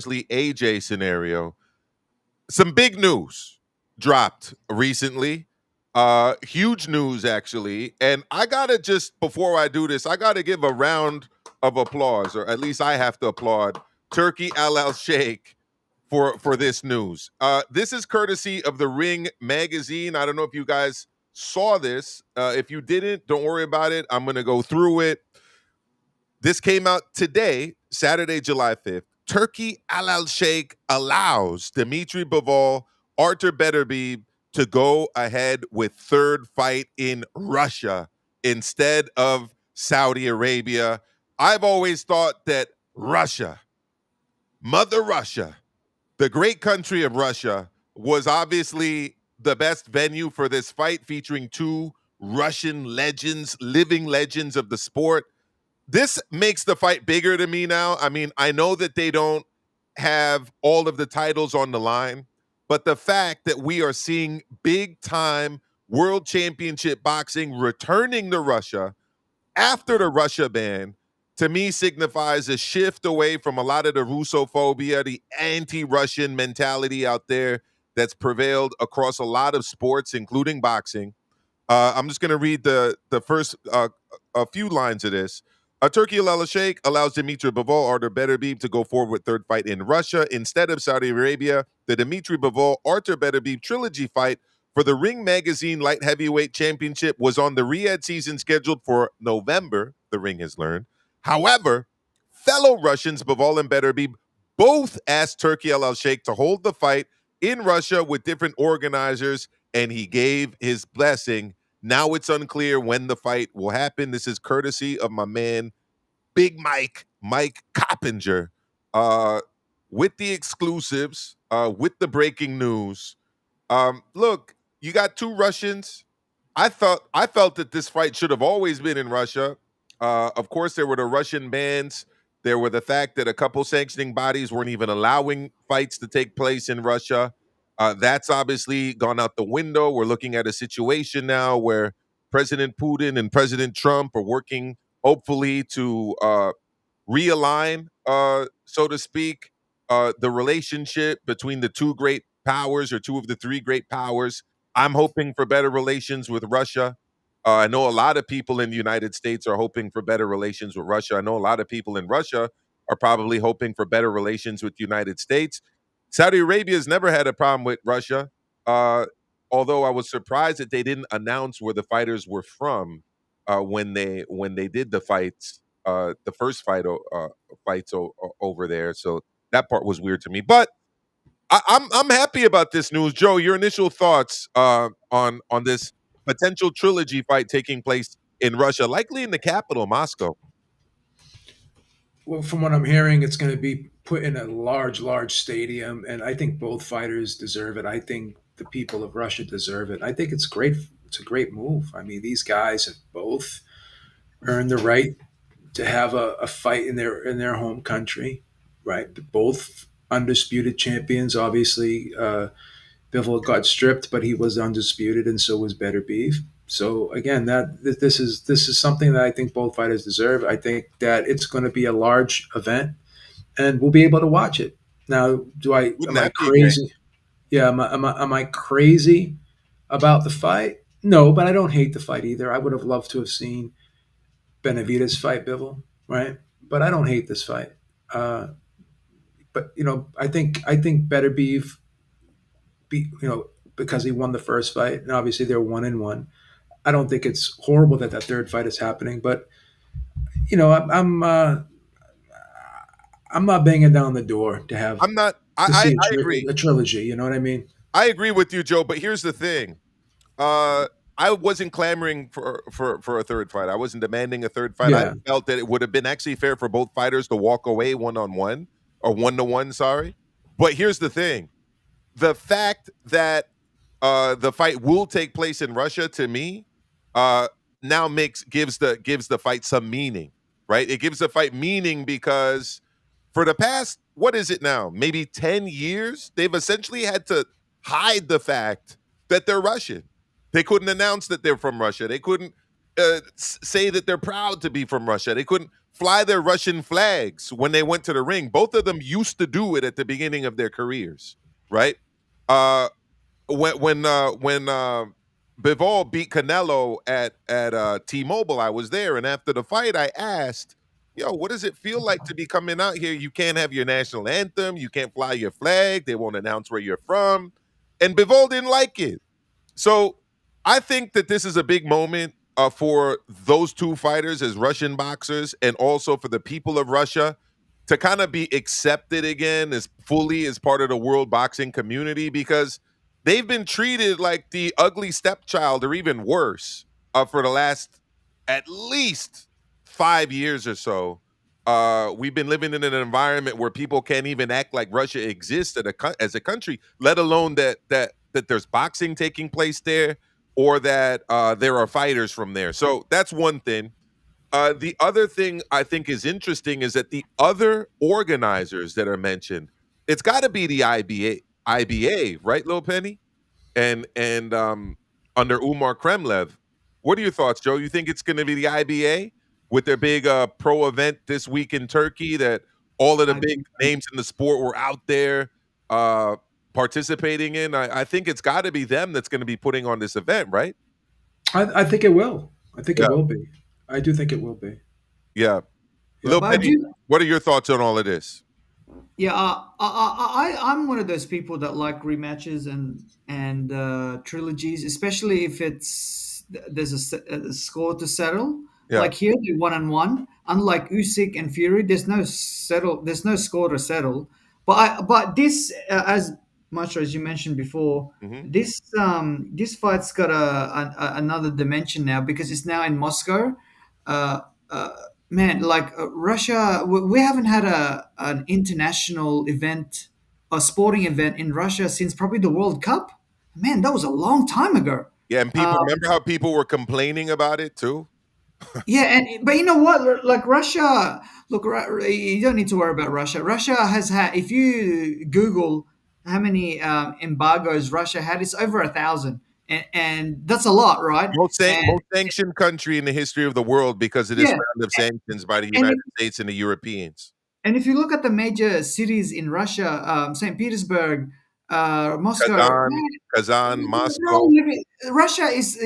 AJ scenario. Some big news dropped recently. Huge news, actually. And I got to just, before I do this, I got to give a round of applause, or at least I have to applaud Turkey Al Sheikh for this news. This is courtesy of the Ring magazine. I don't know if you guys saw this. If you didn't, don't worry about it. I'm going to go through it. This came out today, Saturday, July 5th. Turkey Al Sheikh allows Dimitri Bivol, Artur Beterbiev to go ahead with third fight in Russia instead of Saudi Arabia. I've always thought that Russia, Mother Russia, the great country of Russia, was obviously the best venue for this fight, featuring two Russian legends, living legends of the sport. This makes the fight bigger to me now. I mean, I know that they don't have all of the titles on the line, but the fact that we are seeing big-time world championship boxing returning to Russia after the Russia ban, to me, signifies a shift away from a lot of the Russophobia, the anti-Russian mentality out there that's prevailed across a lot of sports, including boxing. I'm just going to read the first a few lines of this. Turkey Al Sheikh allows Dimitri Bivol, Artur Beterbiev to go forward with third fight in Russia instead of Saudi Arabia. The Dimitri Bivol, Artur Beterbiev trilogy fight for the Ring Magazine Light Heavyweight Championship was on the Riyadh season scheduled for November, the Ring has learned. However, fellow Russians Bivol and Beterbiev both asked Turkey Al Sheikh to hold the fight in Russia with different organizers, and he gave his blessing. Now it's unclear when the fight will happen. This is courtesy of my man, Big Mike Coppinger, with the exclusives, with the breaking news. Look, you got two Russians. I felt that this fight should have always been in Russia. Of course, there were the Russian bans. There were the fact that a couple sanctioning bodies weren't even allowing fights to take place in Russia. That's obviously gone out the window. We're looking at a situation now where President Putin and President Trump are working, hopefully, to realign, so to speak, the relationship between the two great powers, or two of the three great powers. I'm hoping for better relations with Russia. I know a lot of people in the United States are hoping for better relations with Russia. I know a lot of people in Russia are probably hoping for better relations with the United States. Saudi Arabia has never had a problem with Russia, although I was surprised that they didn't announce where the fighters were from when they did the fights, the first fights over there. So that part was weird to me. But I'm happy about this news, Joe. Your initial thoughts on this potential trilogy fight taking place in Russia, likely in the capital, Moscow. Well, from what I'm hearing, it's going to be put in a large stadium, and I think both fighters deserve it. I think the people of Russia deserve it. I think it's great. It's a great move. I mean, these guys have both earned the right to have a fight in their home country, right? Both undisputed champions. Obviously, Bivol got stripped, but he was undisputed, and so was Beterbiev. So again, this is something that I think both fighters deserve. I think that it's going to be a large event, and we'll be able to watch it. Now, Wouldn't am I that be great? crazy? Yeah, am I crazy about the fight? No, but I don't hate the fight either. I would have loved to have seen Benavidez fight Bivol, right? But I don't hate this fight. But I think Beterbiev, because he won the first fight, and obviously they're 1-1. I don't think it's horrible that that third fight is happening, but I'm not banging down the door to have I'm not. to see I agree. a trilogy. You know what I mean? I agree with you, Joe. But here's the thing. I wasn't clamoring for a third fight. I wasn't demanding a third fight. I Yeah, felt that it would have been actually fair for both fighters to walk away 1-on-1, or 1-1. Sorry, but here's the thing: the fact that the fight will take place in Russia, to me, now gives the fight some meaning, right? It gives the fight meaning because for the past, what is it now? Maybe 10 years, they've essentially had to hide the fact that they're Russian. They couldn't announce that they're from Russia. They couldn't say that they're proud to be from Russia. They couldn't fly their Russian flags when they went to the ring. Both of them used to do it at the beginning of their careers, right? When Bivol beat Canelo at T-Mobile, I was there, and after the fight, I asked, "Yo, what does it feel like to be coming out here? You can't have your national anthem, you can't fly your flag, they won't announce where you're from," and Bivol didn't like it. So I think that this is a big moment for those two fighters as Russian boxers, and also for the people of Russia to kind of be accepted again as fully as part of the world boxing community, because they've been treated like the ugly stepchild or even worse for the last at least 5 years or so. We've been living in an environment where people can't even act like Russia exists as a country, let alone that there's boxing taking place there, or that there are fighters from there. So that's one thing. The other thing I think is interesting is that the other organizers that are mentioned, it's got to be the IBA, right, Lil Penny, and under Umar Kremlev. What are your thoughts, Joe? You think it's going to be the IBA with their big pro event this week in Turkey, that all of the big names in the sport were out there participating in? I think it's got to be them that's going to be putting on this event, right? I think it will. I think it will be. I do think it will be. Yeah. Lil Penny, what are your thoughts on all of this? Yeah, I'm one of those people that like rematches and trilogies, especially if there's a score to settle. Yeah. Like here, they're 1-1. Unlike Usyk and Fury, there's no score to settle. But this, as much as you mentioned before, this fight's got another dimension now, because it's now in Moscow. Man, like Russia, we haven't had an international event, a sporting event in Russia since probably the World Cup. Man, that was a long time ago. Yeah, and people remember how people were complaining about it too. Yeah, but you know what? Like Russia, look, you don't need to worry about Russia. Russia has had, if you Google how many embargoes Russia had, it's over 1,000. And that's a lot, right? Most sanctioned country in the history of the world because of this round of sanctions by the United States and the Europeans. And if you look at the major cities in Russia, St. Petersburg, Moscow, Kazan, Moscow. Russia is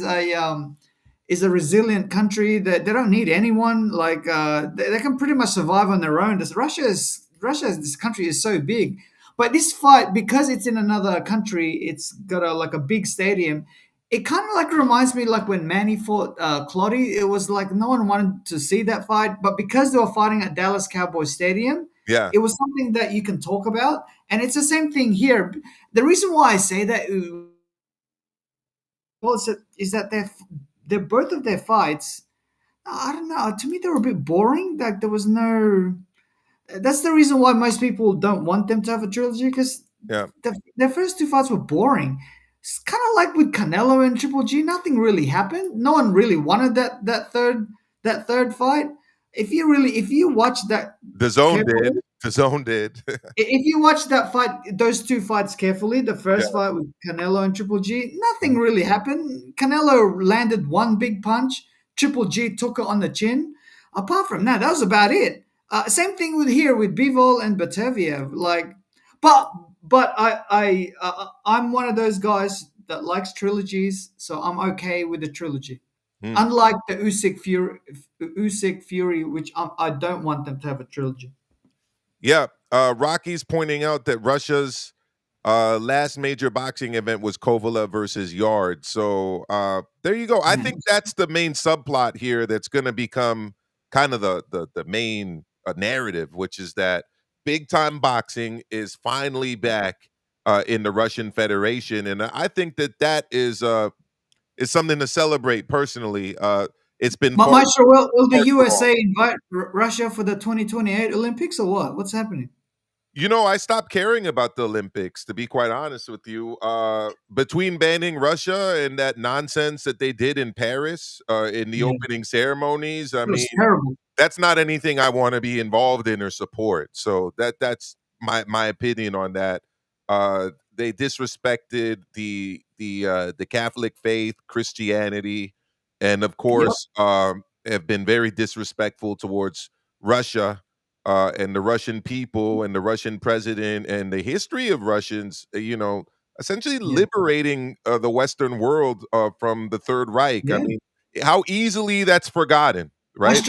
a resilient country that they don't need anyone. Like they can pretty much survive on their own. This country is so big. But this fight, because it's in another country, it's got a big stadium. It kind of like reminds me like when Manny fought Clotty. It was like no one wanted to see that fight, but because they were fighting at Dallas Cowboys Stadium, it was something that you can talk about. And it's the same thing here. The reason why I say that is that they're both of their fights, I don't know. To me, they were a bit boring. Like there was no. That's the reason why most people don't want them to have a trilogy, because their first two fights were boring. It's kind of like with Canelo and Triple G. Nothing really happened. No one really wanted that third fight. If you watch that, DAZN did. If you watch that fight, those two fights carefully, the first fight with Canelo and Triple G, nothing really happened. Canelo landed one big punch. Triple G took it on the chin. Apart from that was about it. Same thing with Bivol and Beterbiev. Like, but I'm one of those guys that likes trilogies, so I'm okay with the trilogy. Unlike the Usyk Fury, which I don't want them to have a trilogy. Yeah, Rocky's pointing out that Russia's last major boxing event was Kovalev versus Yard. So there you go. I think that's the main subplot here that's going to become kind of the main narrative, which is that big time boxing is finally back in the Russian Federation, and I think that is something to celebrate personally. It's been Maestro, will the USA invite Russia for the 2028 Olympics or what? What's happening? You know, I stopped caring about the Olympics, to be quite honest with you. Between banning Russia and that nonsense that they did in Paris in the opening ceremonies, I mean, terrible. That's not anything I want to be involved in or support. So that's my opinion on that. They disrespected the Catholic faith, Christianity, and of course, have been very disrespectful towards Russia and the Russian people and the Russian president and the history of Russians, essentially liberating the Western world from the Third Reich. I mean, how easily that's forgotten, right? Maestro,